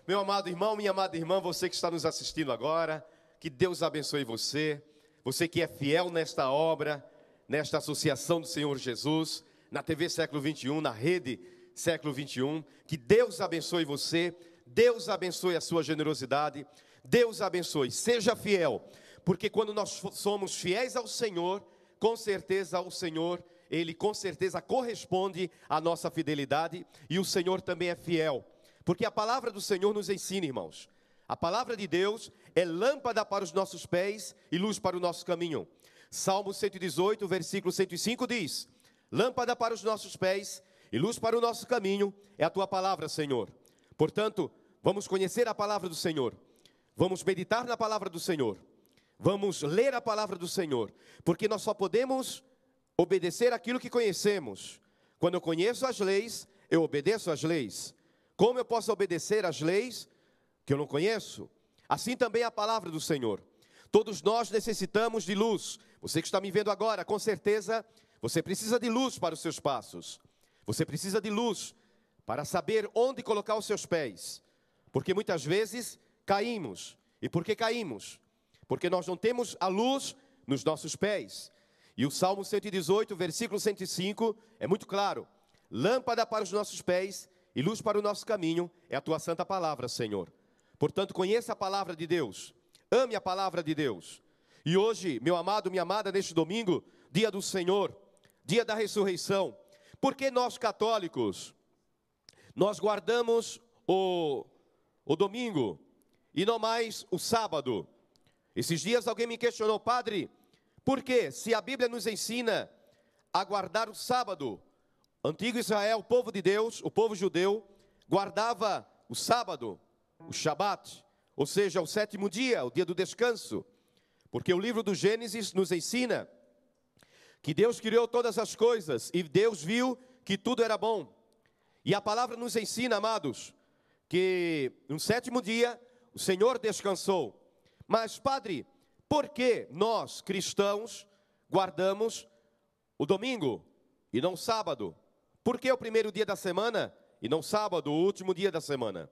Meu amado irmão, minha amada irmã, você que está nos assistindo agora, que Deus abençoe você, você que é fiel nesta obra, nesta associação do Senhor Jesus, na TV Século 21, na rede Século 21, que Deus abençoe você, Deus abençoe a sua generosidade, Deus abençoe, seja fiel, porque quando nós somos fiéis ao Senhor, com certeza o Senhor, Ele com certeza corresponde à nossa fidelidade, e o Senhor também é fiel, porque a palavra do Senhor nos ensina, irmãos, a palavra de Deus é lâmpada para os nossos pés e luz para o nosso caminho. Salmo 118, versículo 105 diz: lâmpada para os nossos pés e luz para o nosso caminho é a tua palavra, Senhor. Portanto, vamos conhecer a palavra do Senhor, vamos meditar na palavra do Senhor, vamos ler a palavra do Senhor, porque nós só podemos obedecer aquilo que conhecemos. Quando eu conheço as leis, eu obedeço às leis. Como eu posso obedecer às leis que eu não conheço? Assim também a palavra do Senhor. Todos nós necessitamos de luz. Você que está me vendo agora, com certeza, você precisa de luz para os seus passos. Você precisa de luz para saber onde colocar os seus pés. Porque muitas vezes caímos. E por que caímos? Porque nós não temos a luz nos nossos pés. E o Salmo 118, versículo 105, é muito claro. Lâmpada para os nossos pés e luz para o nosso caminho é a tua santa palavra, Senhor. Portanto, conheça a palavra de Deus. Ame a palavra de Deus. E hoje, meu amado, minha amada, neste domingo, dia do Senhor, dia da ressurreição, por que nós católicos, nós guardamos o domingo e não mais o sábado? Esses dias alguém me questionou: padre, por que, se a Bíblia nos ensina a guardar o sábado, antigo Israel, o povo de Deus, o povo judeu, guardava o sábado, o Shabat, ou seja, o sétimo dia, o dia do descanso? Porque o livro do Gênesis nos ensina que Deus criou todas as coisas e Deus viu que tudo era bom. E a palavra nos ensina, amados, que no sétimo dia o Senhor descansou. Mas, padre, por que nós, cristãos, guardamos o domingo e não o sábado? Por que o primeiro dia da semana e não sábado, o último dia da semana?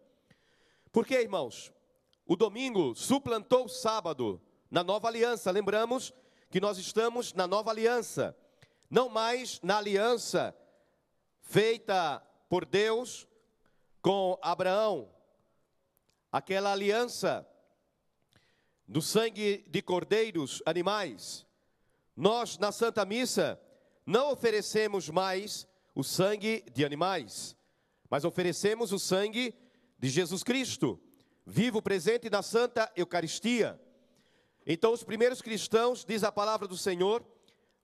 Porque, irmãos, o domingo suplantou o sábado na nova aliança. Lembramos que nós estamos na nova aliança, não mais na aliança feita por Deus com Abraão, aquela aliança do sangue de cordeiros, animais. Nós, na Santa Missa, não oferecemos mais o sangue de animais, mas oferecemos o sangue de Jesus Cristo, vivo, presente na Santa Eucaristia. Então, os primeiros cristãos, diz a palavra do Senhor,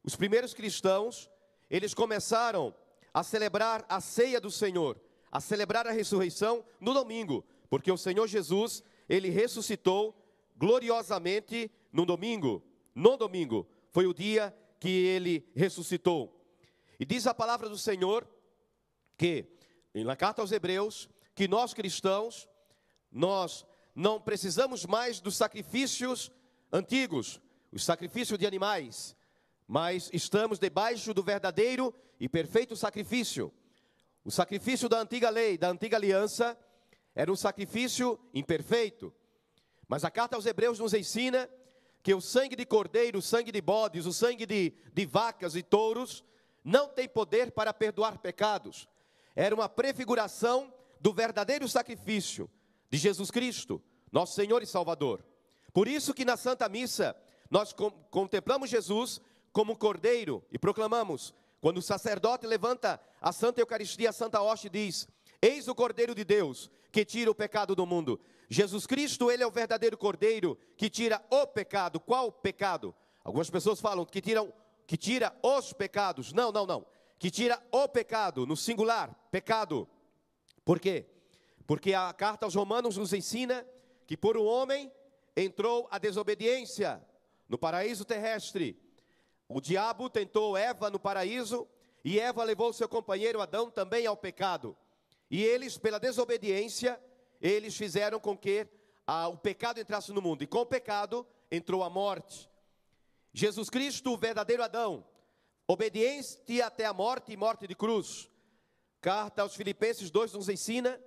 os primeiros cristãos, eles começaram a celebrar a ceia do Senhor, a celebrar a ressurreição no domingo, porque o Senhor Jesus, Ele ressuscitou gloriosamente no domingo. No domingo foi o dia que Ele ressuscitou. E diz a palavra do Senhor que, na carta aos Hebreus, que nós cristãos, nós não precisamos mais dos sacrifícios antigos, os sacrifícios de animais, mas estamos debaixo do verdadeiro e perfeito sacrifício. O sacrifício da antiga lei, da antiga aliança, era um sacrifício imperfeito. Mas a carta aos Hebreus nos ensina que o sangue de cordeiro, o sangue de bodes, o sangue de vacas e touros, não tem poder para perdoar pecados. Era uma prefiguração do verdadeiro sacrifício de Jesus Cristo, nosso Senhor e Salvador. Por isso que na Santa Missa, nós contemplamos Jesus como cordeiro e proclamamos, quando o sacerdote levanta a Santa Eucaristia, a Santa Hóstia, diz: eis o Cordeiro de Deus, que tira o pecado do mundo. Jesus Cristo, Ele é o verdadeiro Cordeiro, que tira o pecado. Qual pecado? Algumas pessoas falam que tira os pecados. Não. Que tira o pecado, no singular, pecado. Por quê? Porque a carta aos Romanos nos ensina que por um homem entrou a desobediência no paraíso terrestre. O diabo tentou Eva no paraíso e Eva levou seu companheiro Adão também ao pecado. E eles, pela desobediência, eles fizeram com que o pecado entrasse no mundo. E com o pecado entrou a morte. Jesus Cristo, o verdadeiro Adão, obediente até a morte e morte de cruz. Carta aos Filipenses 2 nos ensina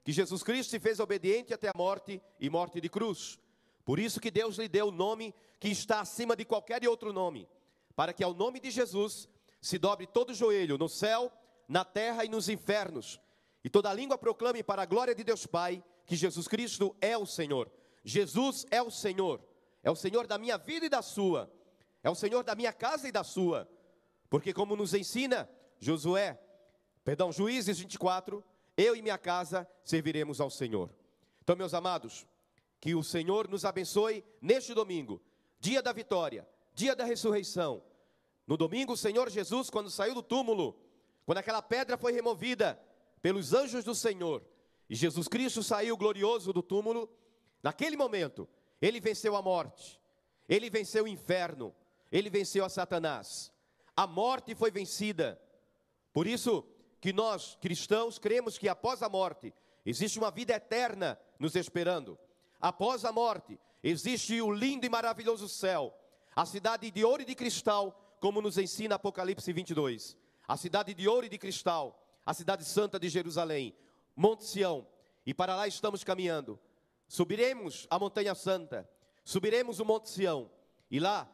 que Jesus Cristo se fez obediente até a morte e morte de cruz. Por isso que Deus lhe deu o nome que está acima de qualquer outro nome, para que ao nome de Jesus se dobre todo joelho no céu, na terra e nos infernos, e toda língua proclame para a glória de Deus Pai que Jesus Cristo é o Senhor. Jesus é o Senhor da minha vida e da sua, é o Senhor da minha casa e da sua, porque como nos ensina Juízes 24, eu e minha casa serviremos ao Senhor. Então, meus amados, que o Senhor nos abençoe neste domingo, dia da vitória, dia da ressurreição. No domingo, o Senhor Jesus, quando saiu do túmulo, quando aquela pedra foi removida pelos anjos do Senhor, e Jesus Cristo saiu glorioso do túmulo, naquele momento, Ele venceu a morte, Ele venceu o inferno, Ele venceu a Satanás. A morte foi vencida. Por isso que nós, cristãos, cremos que após a morte, existe uma vida eterna nos esperando. Após a morte, existe o lindo e maravilhoso céu, a cidade de ouro e de cristal, como nos ensina Apocalipse 22. A cidade de ouro e de cristal, a cidade santa de Jerusalém, Monte Sião, e para lá estamos caminhando. Subiremos a montanha santa, subiremos o Monte Sião, e lá,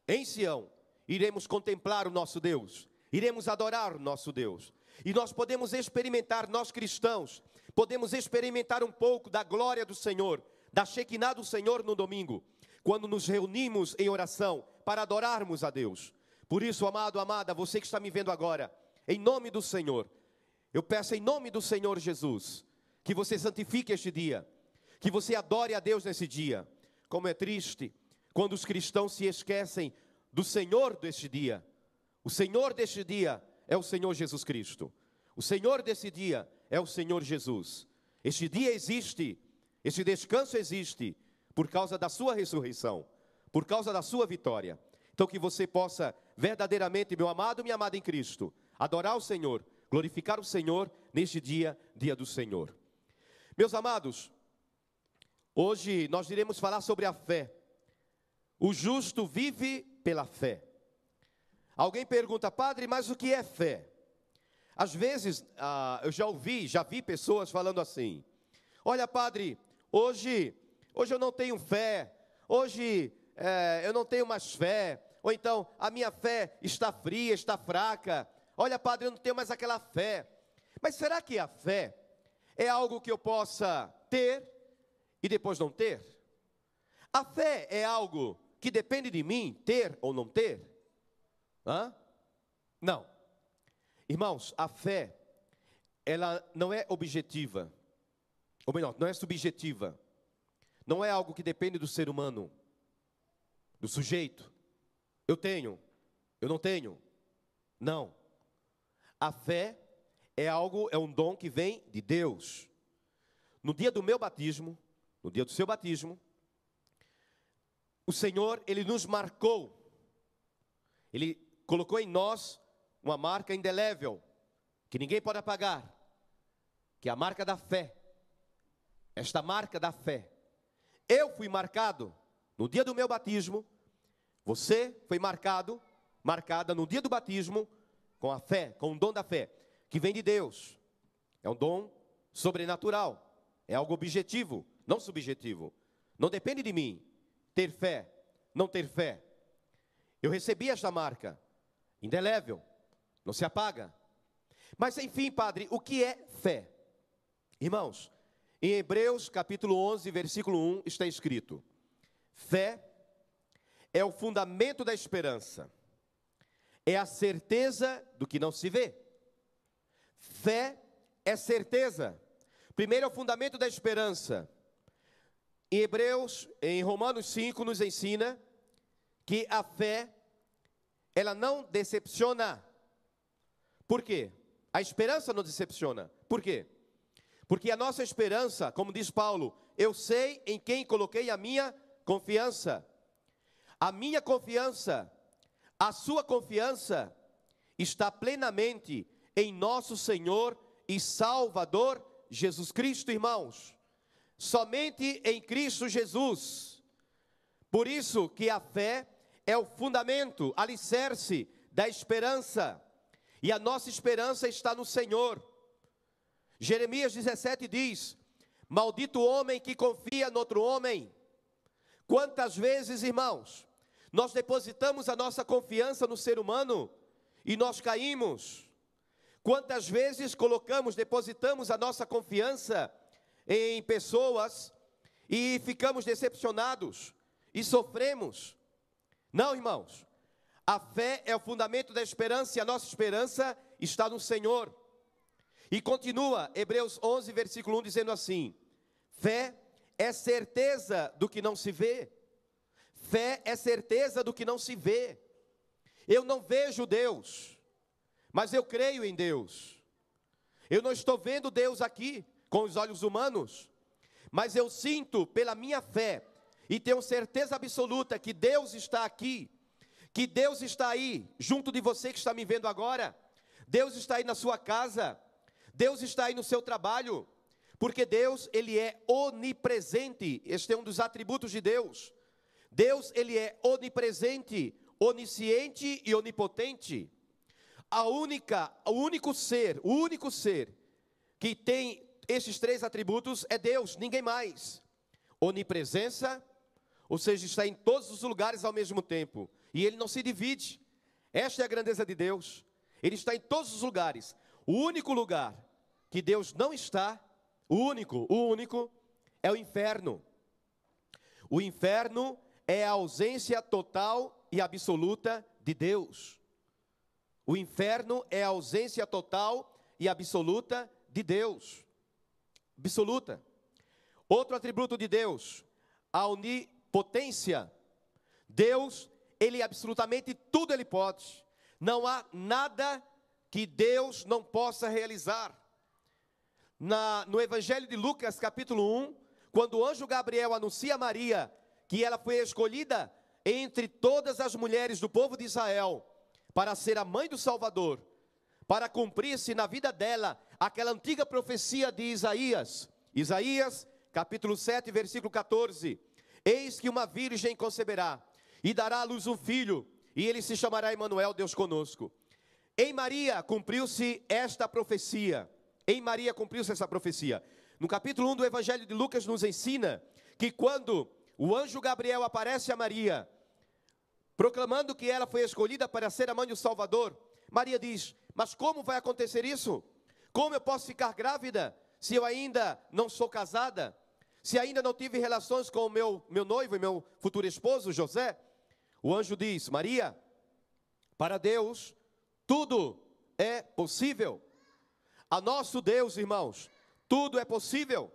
em Sião, iremos contemplar o nosso Deus, iremos adorar o nosso Deus. E nós podemos experimentar, nós cristãos, podemos experimentar um pouco da glória do Senhor, da Shekinah do Senhor no domingo, quando nos reunimos em oração para adorarmos a Deus. Por isso, amado, amada, você que está me vendo agora, em nome do Senhor, eu peço em nome do Senhor Jesus, que você santifique este dia, que você adore a Deus nesse dia. Como é triste quando os cristãos se esquecem do Senhor deste dia. O Senhor deste dia é o Senhor Jesus Cristo. O Senhor desse dia é o Senhor Jesus. Este dia existe, este descanso existe, por causa da sua ressurreição, por causa da sua vitória. Então que você possa verdadeiramente, meu amado, minha amada em Cristo, adorar o Senhor, glorificar o Senhor neste dia, dia do Senhor. Meus amados, hoje nós iremos falar sobre a fé. O justo vive pela fé. Alguém pergunta, padre, mas o que é fé? Às vezes, eu já vi pessoas falando assim, olha padre, hoje eu não tenho fé, hoje eu não tenho mais fé, ou então a minha fé está fria, está fraca, olha padre, eu não tenho mais aquela fé. Mas será que a fé é algo que eu possa ter e depois não ter? A fé é algo que depende de mim ter ou não ter? Não. Irmãos, a fé, ela não é objetiva, ou melhor, não é subjetiva. Não é algo que depende do ser humano, do sujeito. Eu tenho, eu não tenho. Não. A fé é um dom que vem de Deus. No dia do meu batismo, no dia do seu batismo, o Senhor, Ele nos marcou. Ele colocou em nós uma marca indelével, que ninguém pode apagar, que é a marca da fé. Esta marca da fé. Eu fui marcado no dia do meu batismo, você foi marcada no dia do batismo, com a fé, com o dom da fé, que vem de Deus. É um dom sobrenatural, é algo objetivo, não subjetivo. Não depende de mim ter fé, não ter fé. Eu recebi esta marca, indelével, não se apaga. Mas enfim, padre, o que é fé? Irmãos, em Hebreus capítulo 11, versículo 1, está escrito: fé é o fundamento da esperança, é a certeza do que não se vê. Fé é certeza. Primeiro é o fundamento da esperança. Em Romanos 5, nos ensina que a fé, ela não decepciona. Por quê? A esperança não decepciona. Por quê? Porque a nossa esperança, como diz Paulo, eu sei em quem coloquei a minha confiança. A minha confiança, a sua confiança, está plenamente em nosso Senhor e Salvador Jesus Cristo, irmãos. Somente em Cristo Jesus. Por isso que a fé é o fundamento, alicerce da esperança. E a nossa esperança está no Senhor. Jeremias 17 diz: maldito o homem que confia no outro homem. Quantas vezes, irmãos, nós depositamos a nossa confiança no ser humano e nós caímos? Quantas vezes depositamos a nossa confiança em pessoas e ficamos decepcionados e sofremos? Não, irmãos, a fé é o fundamento da esperança e a nossa esperança está no Senhor. E continua Hebreus 11, versículo 1, dizendo assim: fé é certeza do que não se vê. Fé é certeza do que não se vê. Eu não vejo Deus, mas eu creio em Deus. Eu não estou vendo Deus aqui com os olhos humanos, mas eu sinto pela minha fé e tenho certeza absoluta que Deus está aqui, que Deus está aí junto de você que está me vendo agora. Deus está aí na sua casa, Deus está aí no seu trabalho, porque Deus, Ele é onipresente. Este é um dos atributos de Deus. Deus, Ele é onipresente, onisciente e onipotente. O único ser que tem esses três atributos é Deus, ninguém mais. Onipresença, ou seja, está em todos os lugares ao mesmo tempo, e Ele não se divide. Esta é a grandeza de Deus. Ele está em todos os lugares. O único lugar que Deus não está, o único, é o inferno. O inferno é a ausência total e absoluta de Deus. O inferno é a ausência total e absoluta de Deus. Absoluta. Outro atributo de Deus, a onipotência. Deus, Ele absolutamente tudo Ele pode. Não há nada que Deus não possa realizar. No Evangelho de Lucas, capítulo 1, quando o anjo Gabriel anuncia a Maria que ela foi escolhida entre todas as mulheres do povo de Israel para ser a mãe do Salvador, para cumprir-se na vida dela aquela antiga profecia de Isaías. Isaías, capítulo 7, versículo 14. Eis que uma virgem conceberá e dará à luz um filho, e ele se chamará Emanuel, Deus conosco. Em Maria cumpriu-se esta profecia. Em Maria cumpriu-se essa profecia. No capítulo 1 do Evangelho de Lucas nos ensina que quando o anjo Gabriel aparece a Maria, proclamando que ela foi escolhida para ser a mãe do Salvador, Maria diz: mas como vai acontecer isso? Como eu posso ficar grávida se eu ainda não sou casada? Se ainda não tive relações com o meu noivo e meu futuro esposo, José? O anjo diz: Maria, para Deus tudo é possível. A nosso Deus, irmãos, tudo é possível.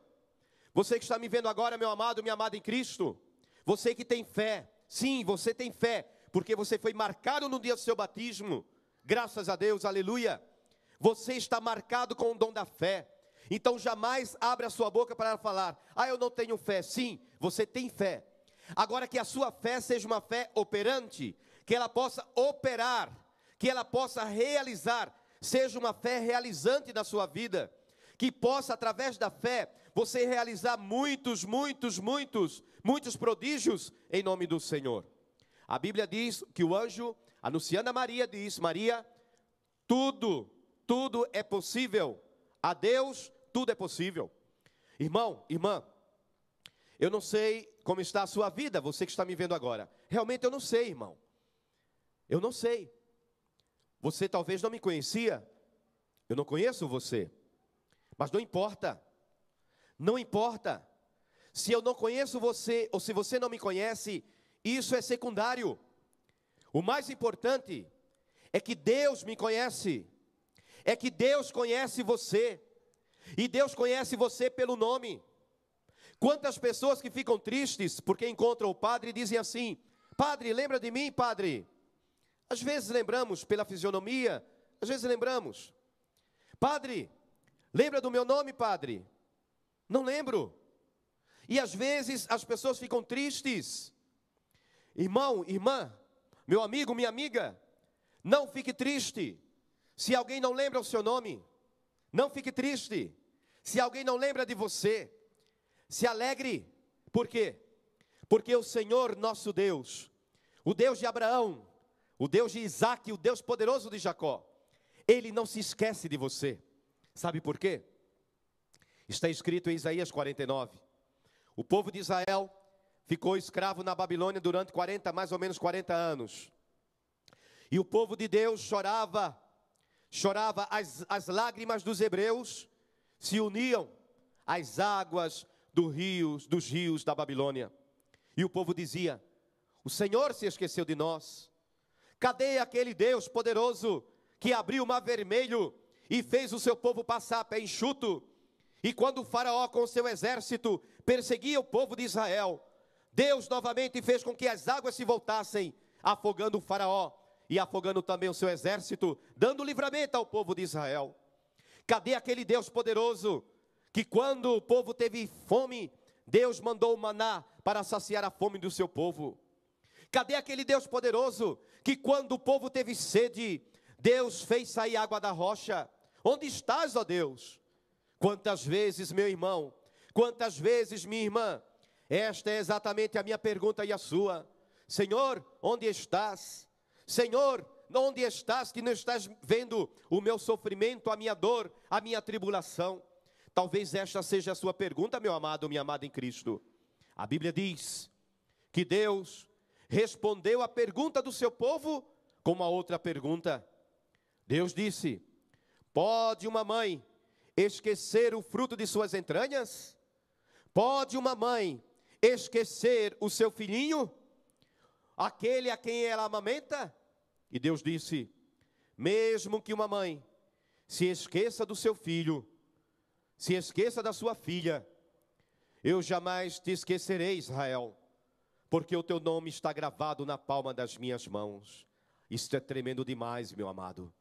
Você que está me vendo agora, meu amado, minha amada em Cristo, você que tem fé, sim, você tem fé, porque você foi marcado no dia do seu batismo, graças a Deus, aleluia. Você está marcado com o dom da fé. Então jamais abra a sua boca para falar: ah, eu não tenho fé. Sim, você tem fé. Agora que a sua fé seja uma fé operante, que ela possa operar, que ela possa realizar, seja uma fé realizante na sua vida, que possa, através da fé, você realizar muitos prodígios em nome do Senhor. A Bíblia diz que o anjo, anunciando a Maria, diz: Maria, tudo é possível. A Deus tudo é possível. Irmão, irmã, eu não sei como está a sua vida, você que está me vendo agora. Realmente eu não sei, irmão. Eu não sei. Você talvez não me conhecia. Eu não conheço você. Mas não importa. Não importa. Se eu não conheço você, ou se você não me conhece, isso é secundário. O mais importante é que Deus me conhece. É que Deus conhece você. E Deus conhece você pelo nome. Quantas pessoas que ficam tristes porque encontram o padre e dizem assim: Padre, lembra de mim, padre? Às vezes lembramos pela fisionomia, às vezes lembramos. Padre, lembra do meu nome, padre? Não lembro. E às vezes as pessoas ficam tristes. Irmão, irmã, meu amigo, minha amiga, não fique triste se alguém não lembra o seu nome. Não fique triste se alguém não lembra de você. Se alegre. Por quê? Porque o Senhor nosso Deus, o Deus de Abraão, o Deus de Isaac, o Deus poderoso de Jacó, Ele não se esquece de você. Sabe por quê? Está escrito em Isaías 49. O povo de Israel ficou escravo na Babilônia durante mais ou menos 40 anos. E o povo de Deus chorava, as lágrimas dos hebreus se uniam às águas dos rios da Babilônia. E o povo dizia: o Senhor se esqueceu de nós. Cadê aquele Deus poderoso que abriu o mar vermelho e fez o seu povo passar a pé enxuto? E quando o faraó com o seu exército perseguia o povo de Israel, Deus novamente fez com que as águas se voltassem, afogando o faraó e afogando também o seu exército, dando livramento ao povo de Israel. Cadê aquele Deus poderoso que quando o povo teve fome, Deus mandou o maná para saciar a fome do seu povo? Cadê aquele Deus poderoso que quando o povo teve sede, Deus fez sair água da rocha? Onde estás, ó Deus? Quantas vezes, meu irmão, quantas vezes, minha irmã, esta é exatamente a minha pergunta e a sua: Senhor, onde estás? Senhor, onde estás que não estás vendo o meu sofrimento, a minha dor, a minha tribulação? Talvez esta seja a sua pergunta, meu amado, minha amada em Cristo. A Bíblia diz que Deus respondeu a pergunta do seu povo com uma outra pergunta. Deus disse: pode uma mãe esquecer o fruto de suas entranhas? Pode uma mãe esquecer o seu filhinho, aquele a quem ela amamenta? E Deus disse: mesmo que uma mãe se esqueça do seu filho, se esqueça da sua filha, eu jamais te esquecerei, Israel, porque o teu nome está gravado na palma das minhas mãos. Isto é tremendo demais, meu amado.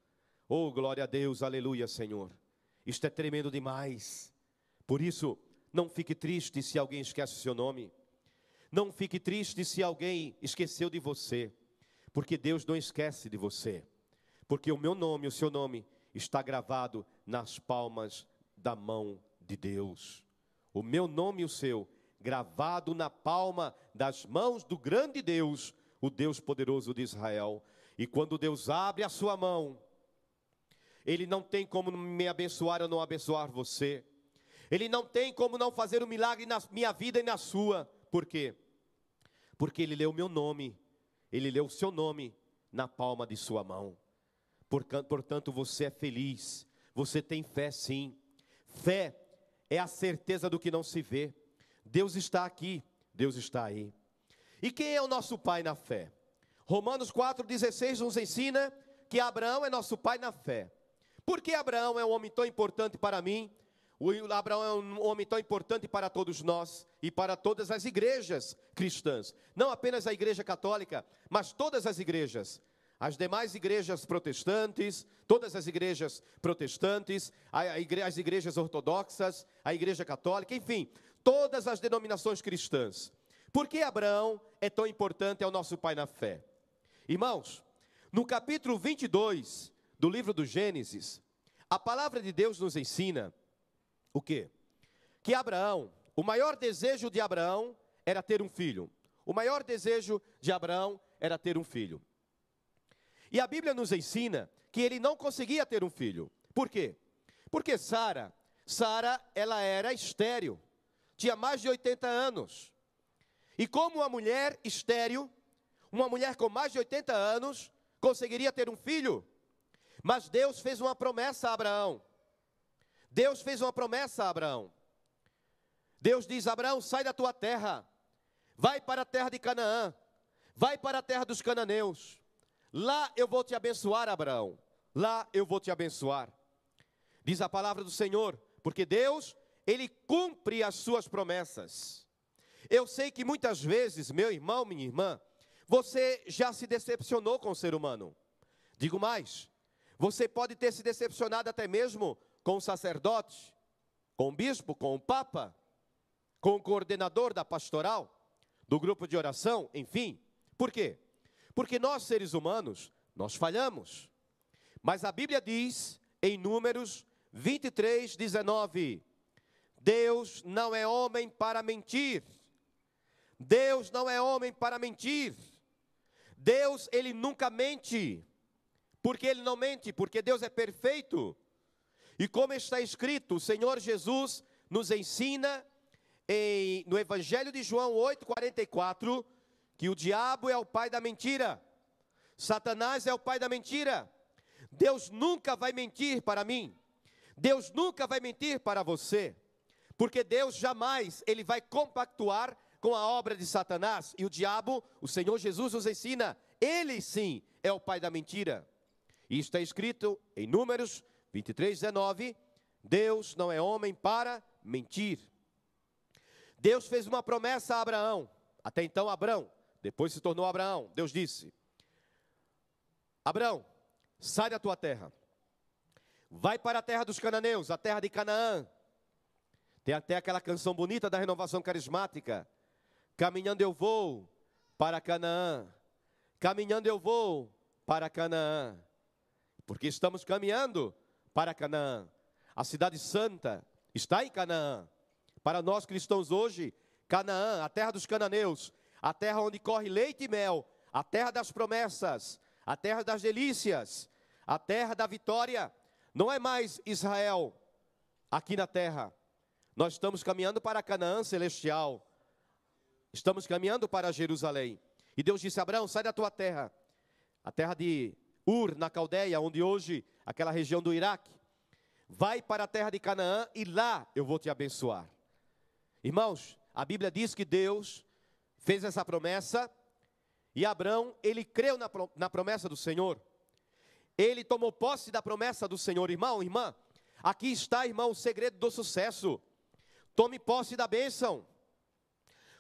Oh, glória a Deus, aleluia, Senhor. Isto é tremendo demais. Por isso, não fique triste se alguém esquece o seu nome. Não fique triste se alguém esqueceu de você, porque Deus não esquece de você. Porque o meu nome, o seu nome, está gravado nas palmas da mão de Deus. O meu nome e o seu, gravado na palma das mãos do grande Deus, o Deus poderoso de Israel. E quando Deus abre a sua mão, Ele não tem como me abençoar ou não abençoar você. Ele não tem como não fazer um milagre na minha vida e na sua. Por quê? Porque Ele leu o meu nome, Ele leu o seu nome na palma de sua mão. Portanto, você é feliz, você tem fé sim. Fé é a certeza do que não se vê. Deus está aqui, Deus está aí. E quem é o nosso pai na fé? Romanos 4,16 nos ensina que Abraão é nosso pai na fé. Por que Abraão é um homem tão importante para mim? Abraão é um homem tão importante para todos nós e para todas as igrejas cristãs. Não apenas a igreja católica, mas todas as igrejas. As demais igrejas protestantes, todas as igrejas protestantes, as igrejas ortodoxas, a igreja católica, enfim, todas as denominações cristãs. Por que Abraão é tão importante ao nosso pai na fé? Irmãos, no capítulo 22 do livro do Gênesis, a palavra de Deus nos ensina o quê? Que Abraão, o maior desejo de Abraão era ter um filho. O maior desejo de Abraão era ter um filho. E a Bíblia nos ensina que ele não conseguia ter um filho. Por quê? Porque Sara, ela era estéril, tinha mais de 80 anos. E como uma mulher estéril, uma mulher com mais de 80 anos, conseguiria ter um filho? Mas Deus fez uma promessa a Abraão. Deus fez uma promessa a Abraão. Deus diz: Abraão, sai da tua terra, vai para a terra de Canaã, vai para a terra dos cananeus. Lá eu vou te abençoar, Abraão. Lá eu vou te abençoar. Diz a palavra do Senhor, porque Deus, Ele cumpre as suas promessas. Eu sei que muitas vezes, meu irmão, minha irmã, você já se decepcionou com o ser humano. Digo mais, você pode ter se decepcionado até mesmo com o sacerdote, com o bispo, com o papa, com o coordenador da pastoral, do grupo de oração, enfim. Por quê? Porque nós, seres humanos, nós falhamos. Mas a Bíblia diz, em Números 23, 19, Deus não é homem para mentir. Deus não é homem para mentir. Deus, Ele nunca mente. Por que Ele não mente? Porque Deus é perfeito. E como está escrito, o Senhor Jesus nos ensina no Evangelho de João 8,44, que o diabo é o pai da mentira. Satanás é o pai da mentira. Deus nunca vai mentir para mim. Deus nunca vai mentir para você. Porque Deus jamais, Ele vai compactuar com a obra de Satanás. E o diabo, o Senhor Jesus nos ensina, Ele sim é o pai da mentira. E está escrito em Números 23:19, Deus não é homem para mentir. Deus fez uma promessa a Abraão, até então Abrão, depois se tornou Abraão. Deus disse: Abrão, sai da tua terra, vai para a terra dos cananeus, a terra de Canaã. Tem até aquela canção bonita da Renovação Carismática: caminhando eu vou para Canaã, caminhando eu vou para Canaã. Porque estamos caminhando para Canaã. A cidade santa está em Canaã. Para nós cristãos hoje, Canaã, a terra dos cananeus, a terra onde corre leite e mel, a terra das promessas, a terra das delícias, a terra da vitória, não é mais Israel aqui na terra. Nós estamos caminhando para Canaã celestial. Estamos caminhando para Jerusalém. E Deus disse: Abraão, sai da tua terra, a terra de Ur, na Caldeia, onde hoje, aquela região do Iraque. Vai para a terra de Canaã e lá eu vou te abençoar. Irmãos, a Bíblia diz que Deus fez essa promessa e Abraão, ele creu na promessa do Senhor. Ele tomou posse da promessa do Senhor. Irmão, irmã, aqui está, irmão, o segredo do sucesso. Tome posse da bênção.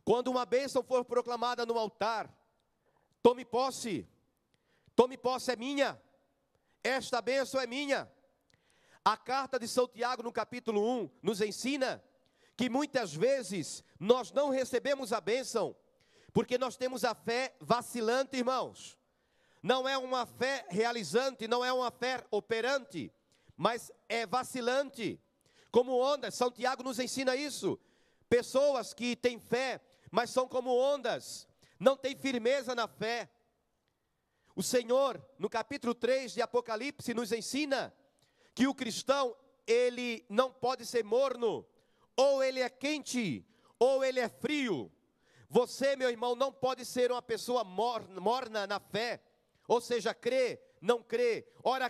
Quando uma bênção for proclamada no altar, tome posse. Tome posse, é minha. Esta bênção é minha. A carta de São Tiago, no capítulo 1, nos ensina que muitas vezes nós não recebemos a bênção, porque nós temos a fé vacilante, irmãos. Não é uma fé realizante, não é uma fé operante, mas é vacilante. Como ondas, São Tiago nos ensina isso. Pessoas que têm fé, mas são como ondas, não têm firmeza na fé. O Senhor, no capítulo 3 de Apocalipse, nos ensina que o cristão, ele não pode ser morno, ou ele é quente, ou ele é frio. Você, meu irmão, não pode ser uma pessoa morna na fé, ou seja, crê, ora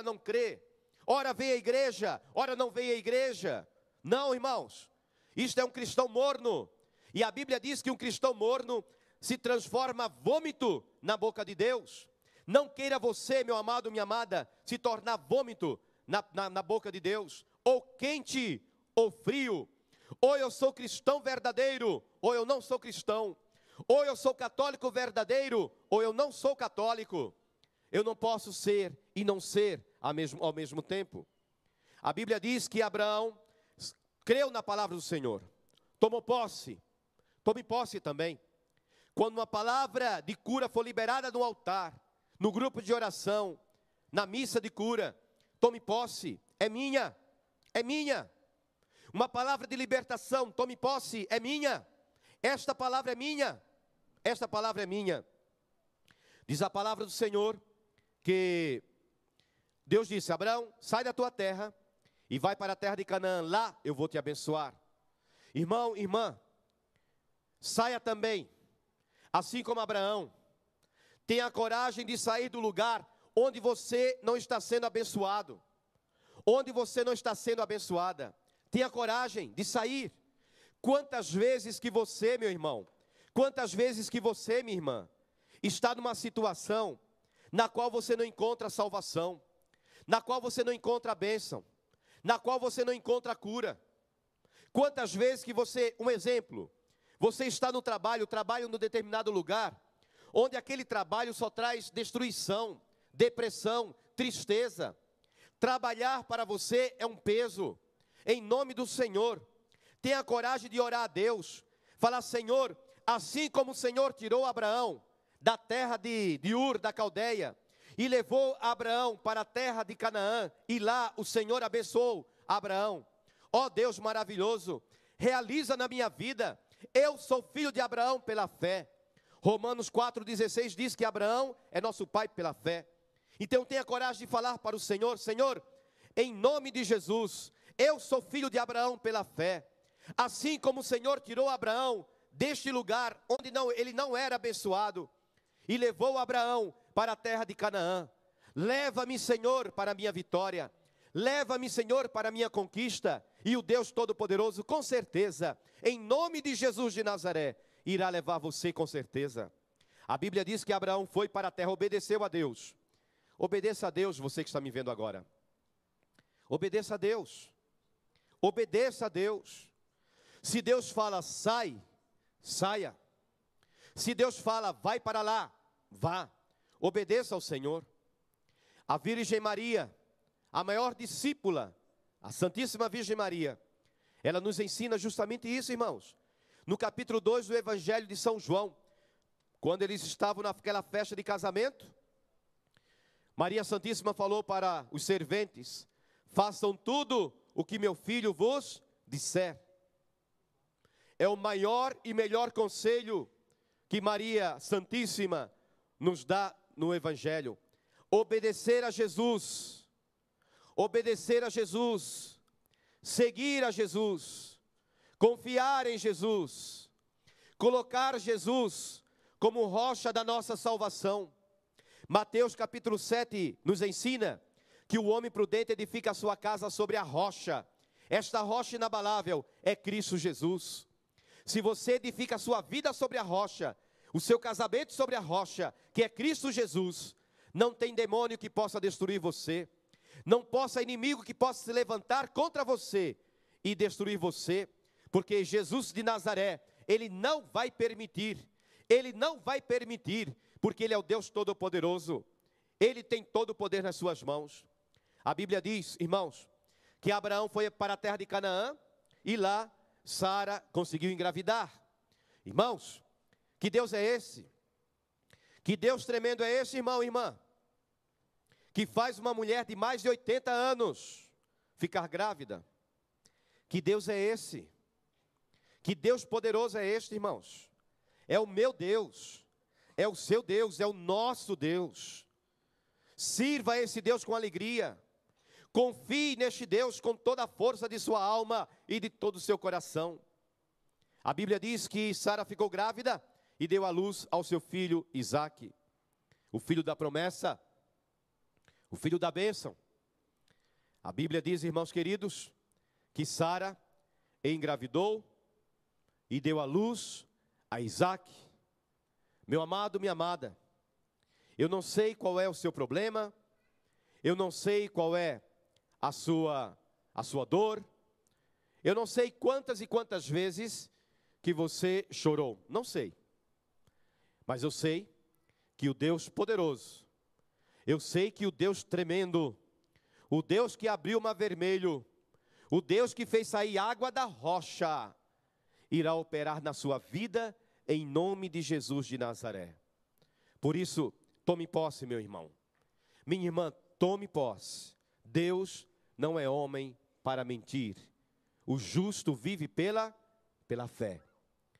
não crê, ora vem à igreja, ora não vem à igreja. Não, irmãos, isto é um cristão morno, e a Bíblia diz que um cristão morno se transforma vômito na boca de Deus. Não queira você, meu amado, minha amada, se tornar vômito na boca de Deus, ou quente, ou frio. Ou eu sou cristão verdadeiro, ou eu não sou cristão. Ou eu sou católico verdadeiro, ou eu não sou católico. Eu não posso ser e não ser ao mesmo tempo. A Bíblia diz que Abraão creu na palavra do Senhor, tomou posse. Tome posse também. Quando uma palavra de cura for liberada no altar, no grupo de oração, na missa de cura, tome posse, é minha, é minha. Uma palavra de libertação, tome posse, é minha. Esta palavra é minha, esta palavra é minha. Diz a palavra do Senhor que Deus disse: Abraão, sai da tua terra e vai para a terra de Canaã, lá eu vou te abençoar. Irmão, irmã, saia também, assim como Abraão. Tenha a coragem de sair do lugar onde você não está sendo abençoado, onde você não está sendo abençoada. Tenha coragem de sair. Quantas vezes que você, meu irmão, quantas vezes que você, minha irmã, está numa situação na qual você não encontra salvação, na qual você não encontra a bênção, na qual você não encontra a cura. Quantas vezes que você, um exemplo, você está no trabalho num determinado lugar, onde aquele trabalho só traz destruição, depressão, tristeza. Trabalhar para você é um peso. Em nome do Senhor, tenha coragem de orar a Deus. Falar: Senhor, assim como o Senhor tirou Abraão da terra de Ur, da Caldeia, e levou Abraão para a terra de Canaã, e lá o Senhor abençoou Abraão. Ó Deus maravilhoso, realiza na minha vida. Eu sou filho de Abraão pela fé. Romanos 4,16 diz que Abraão é nosso pai pela fé. Então tenha coragem de falar para o Senhor: Senhor, em nome de Jesus, Eu sou filho de Abraão pela fé. Assim como o Senhor tirou Abraão deste lugar onde ele não era abençoado e levou Abraão para a terra de Canaã. Leva-me, Senhor, para a minha vitória. Leva-me, Senhor, para a minha conquista. E o Deus Todo-Poderoso, com certeza, em nome de Jesus de Nazaré, irá levar você com certeza. A Bíblia diz que Abraão foi para a terra, obedeceu a Deus. Obedeça a Deus, você que está me vendo agora. Obedeça a Deus. Obedeça a Deus. Se Deus fala sai, saia. Se Deus fala vai para lá, vá. Obedeça ao Senhor. A Virgem Maria, a maior discípula, a Santíssima Virgem Maria, ela nos ensina justamente isso, irmãos. No capítulo 2 do Evangelho de São João, quando eles estavam naquela festa de casamento, Maria Santíssima falou para os serventes: façam tudo o que meu filho vos disser. É o maior e melhor conselho que Maria Santíssima nos dá no Evangelho. Obedecer a Jesus. Obedecer a Jesus. Seguir a Jesus. Confiar em Jesus. Colocar Jesus como rocha da nossa salvação. Mateus capítulo 7 nos ensina que o homem prudente edifica a sua casa sobre a rocha. Esta rocha inabalável é Cristo Jesus. Se você edifica a sua vida sobre a rocha, o seu casamento sobre a rocha, que é Cristo Jesus, não tem demônio que possa destruir você, não possa inimigo que possa se levantar contra você e destruir você, porque Jesus de Nazaré, Ele não vai permitir, porque Ele é o Deus Todo-Poderoso, Ele tem todo o poder nas suas mãos. A Bíblia diz, irmãos, que Abraão foi para a terra de Canaã, e lá Sara conseguiu engravidar. Irmãos, que Deus é esse? Que Deus tremendo é esse, irmão e irmã? Que faz uma mulher de mais de 80 anos ficar grávida. Que Deus é esse? Que Deus poderoso é este, irmãos? É o meu Deus, é o seu Deus, é o nosso Deus. Sirva a esse Deus com alegria. Confie neste Deus com toda a força de sua alma e de todo o seu coração. A Bíblia diz que Sara ficou grávida e deu à luz ao seu filho Isaque, o filho da promessa, o filho da bênção. A Bíblia diz, irmãos queridos, que Sara engravidou e deu à luz a Isaque. Meu amado, minha amada, eu não sei qual é o seu problema, eu não sei qual é a sua dor, eu não sei quantas e quantas vezes que você chorou, não sei, mas eu sei que o Deus poderoso, eu sei que o Deus tremendo, o Deus que abriu o mar vermelho, o Deus que fez sair água da rocha, irá operar na sua vida em nome de Jesus de Nazaré. Por isso, tome posse, meu irmão, minha irmã, tome posse. Deus não é homem para mentir. O justo vive pela fé.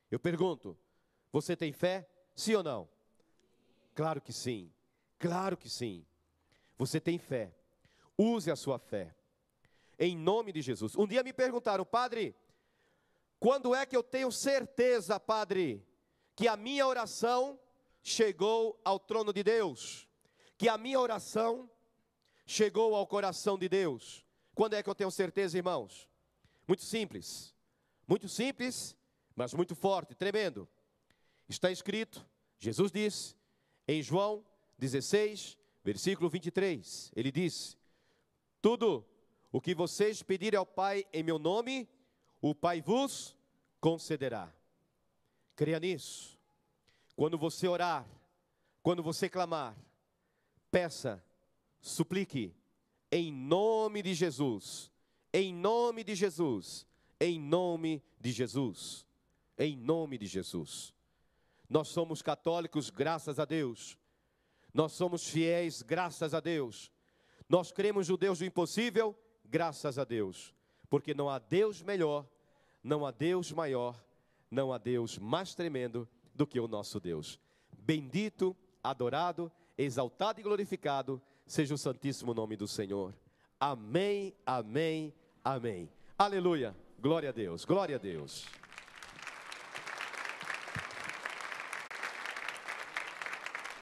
Eu pergunto, você tem fé? Sim ou não? Claro que sim. Claro que sim. Você tem fé. Use a sua fé. Em nome de Jesus. Um dia me perguntaram, padre, quando é que eu tenho certeza, padre, que a minha oração chegou ao trono de Deus? Que a minha oração chegou ao coração de Deus? Quando é que eu tenho certeza, irmãos? Muito simples, mas muito forte, tremendo. Está escrito, Jesus disse, em João 16, versículo 23, ele disse, tudo o que vocês pedirem ao Pai em meu nome, o Pai vos concederá. Creia nisso. Quando você orar, quando você clamar, peça, suplique, em nome de Jesus, em nome de Jesus, em nome de Jesus, em nome de Jesus. Nós somos católicos, graças a Deus. Nós somos fiéis, graças a Deus. Nós cremos no Deus do impossível, graças a Deus. Porque não há Deus melhor, não há Deus maior, não há Deus mais tremendo do que o nosso Deus. Bendito, adorado, exaltado e glorificado seja o santíssimo nome do Senhor. Amém, amém, Amém. Aleluia. Glória a Deus. Glória a Deus.